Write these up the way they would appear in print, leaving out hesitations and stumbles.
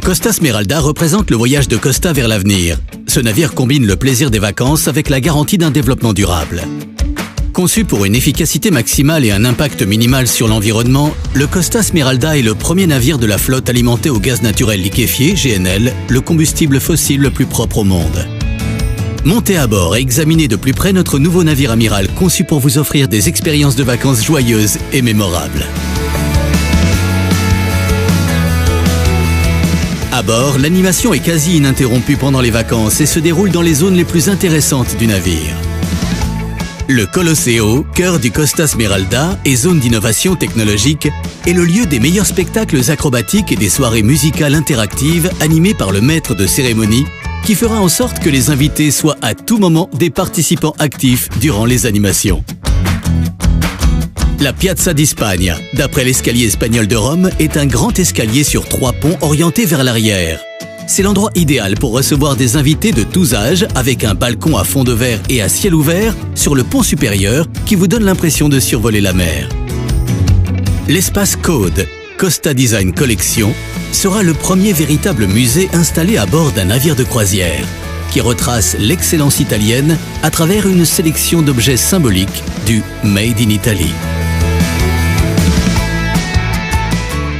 Costa Smeralda représente le voyage de Costa vers l'avenir. Ce navire combine le plaisir des vacances avec la garantie d'un développement durable. Conçu pour une efficacité maximale et un impact minimal sur l'environnement, le Costa Smeralda est le premier navire de la flotte alimenté au gaz naturel liquéfié, GNL, le combustible fossile le plus propre au monde. Montez à bord et examinez de plus près notre nouveau navire amiral conçu pour vous offrir des expériences de vacances joyeuses et mémorables. À bord, l'animation est quasi ininterrompue pendant les vacances et se déroule dans les zones les plus intéressantes du navire. Le Colosseo, cœur du Costa Smeralda et zone d'innovation technologique, est le lieu des meilleurs spectacles acrobatiques et des soirées musicales interactives animées par le maître de cérémonie qui fera en sorte que les invités soient à tout moment des participants actifs durant les animations. La Piazza di Spagna, d'après l'escalier espagnol de Rome, est un grand escalier sur 3 ponts orientés vers l'arrière. C'est l'endroit idéal pour recevoir des invités de tous âges avec un balcon à fond de verre et à ciel ouvert sur le pont supérieur qui vous donne l'impression de survoler la mer. L'espace Code, Costa Design Collection, sera le premier véritable musée installé à bord d'un navire de croisière qui retrace l'excellence italienne à travers une sélection d'objets symboliques du Made in Italy.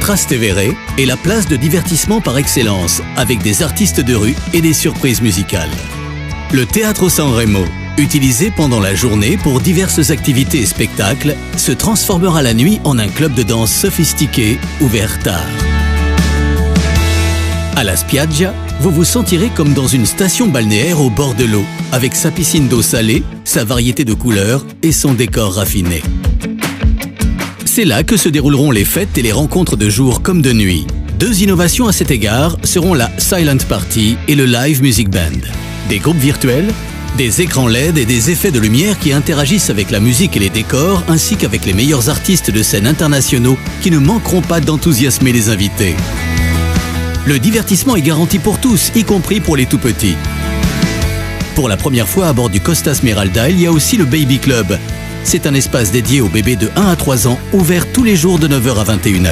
Trastevere est la place de divertissement par excellence, avec des artistes de rue et des surprises musicales. Le Teatro Sanremo, utilisé pendant la journée pour diverses activités et spectacles, se transformera la nuit en un club de danse sophistiqué, ouvert tard. À la Spiaggia, vous vous sentirez comme dans une station balnéaire au bord de l'eau, avec sa piscine d'eau salée, sa variété de couleurs et son décor raffiné. C'est là que se dérouleront les fêtes et les rencontres de jour comme de nuit. 2 innovations à cet égard seront la Silent Party et le Live Music Band. Des groupes virtuels, des écrans LED et des effets de lumière qui interagissent avec la musique et les décors, ainsi qu'avec les meilleurs artistes de scène internationaux qui ne manqueront pas d'enthousiasmer les invités. Le divertissement est garanti pour tous, y compris pour les tout-petits. Pour la première fois à bord du Costa Smeralda, il y a aussi le Baby Club. C'est un espace dédié aux bébés de 1 à 3 ans, ouvert tous les jours de 9h à 21h.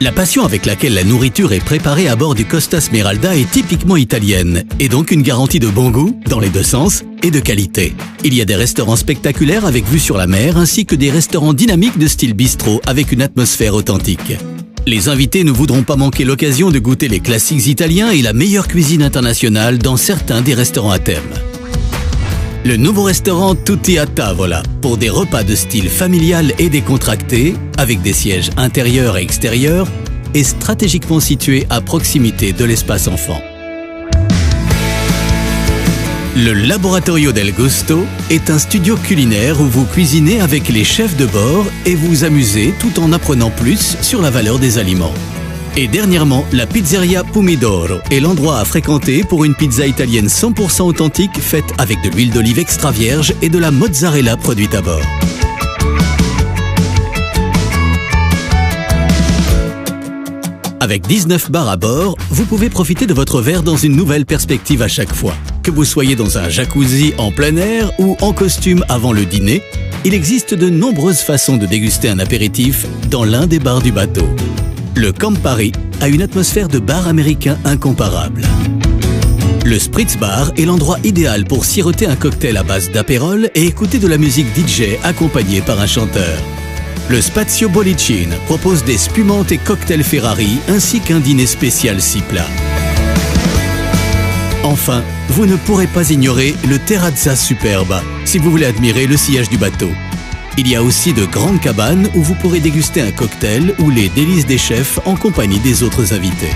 La passion avec laquelle la nourriture est préparée à bord du Costa Smeralda est typiquement italienne, et donc une garantie de bon goût, dans les 2 sens, et de qualité. Il y a des restaurants spectaculaires avec vue sur la mer, ainsi que des restaurants dynamiques de style bistrot avec une atmosphère authentique. Les invités ne voudront pas manquer l'occasion de goûter les classiques italiens et la meilleure cuisine internationale dans certains des restaurants à thème. Le nouveau restaurant Tutti a Tavola, pour des repas de style familial et décontracté, avec des sièges intérieurs et extérieurs, est stratégiquement situé à proximité de l'espace enfant. Le Laboratorio del Gusto est un studio culinaire où vous cuisinez avec les chefs de bord et vous amusez tout en apprenant plus sur la valeur des aliments. Et dernièrement, la Pizzeria Pomidoro est l'endroit à fréquenter pour une pizza italienne 100% authentique faite avec de l'huile d'olive extra vierge et de la mozzarella produite à bord. Avec 19 bars à bord, vous pouvez profiter de votre verre dans une nouvelle perspective à chaque fois. Que vous soyez dans un jacuzzi en plein air ou en costume avant le dîner, il existe de nombreuses façons de déguster un apéritif dans l'un des bars du bateau. Le Campari a une atmosphère de bar américain incomparable. Le Spritz Bar est l'endroit idéal pour siroter un cocktail à base d'apérole et écouter de la musique DJ accompagnée par un chanteur. Le Spazio Bollicine propose des spumantes et cocktails Ferrari ainsi qu'un dîner spécial 6 plats. Enfin, vous ne pourrez pas ignorer le Terrazza Superba si vous voulez admirer le sillage du bateau. Il y a aussi de grandes cabanes où vous pourrez déguster un cocktail ou les délices des chefs en compagnie des autres invités.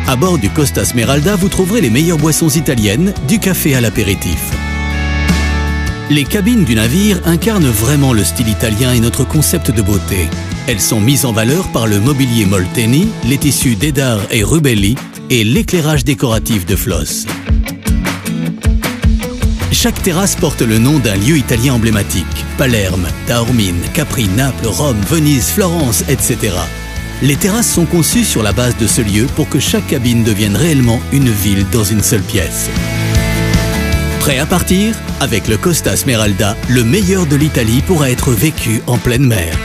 À bord du Costa Smeralda, vous trouverez les meilleures boissons italiennes, du café à l'apéritif. Les cabines du navire incarnent vraiment le style italien et notre concept de beauté. Elles sont mises en valeur par le mobilier Molteni, les tissus Dedar et Rubelli et l'éclairage décoratif de Floss. Chaque terrasse porte le nom d'un lieu italien emblématique. Palerme, Taormine, Capri, Naples, Rome, Venise, Florence, etc. Les terrasses sont conçues sur la base de ce lieu pour que chaque cabine devienne réellement une ville dans une seule pièce. Prêt à partir? Avec le Costa Smeralda, le meilleur de l'Italie pourra être vécu en pleine mer.